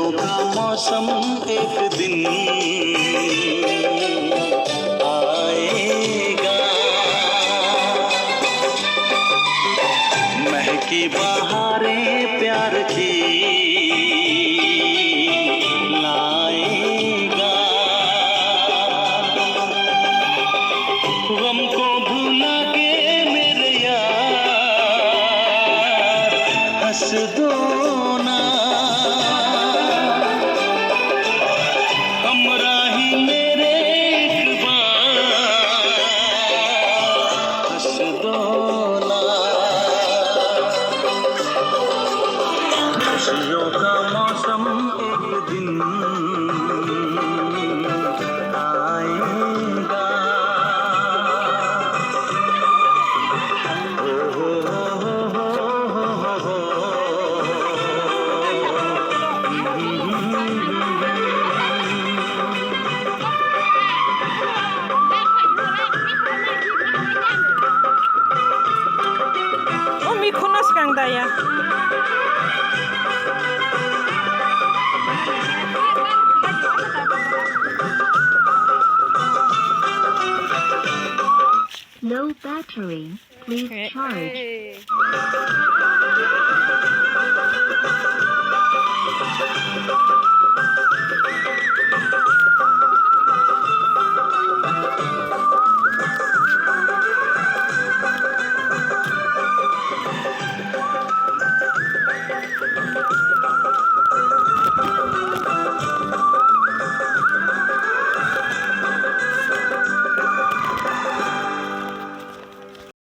खुशियों का मौसम एक दिन आएगा, महकी बहारें प्यार की लाएगा, गम को भुला के मेरे यार हंस दो ना, हमराही मेरे एक बार हंस दो ना। खुशियों का मौसम एक दिन आएगा। हो हो हो हो हो हो Oh, may kunas kang daya. Low battery. Please charge.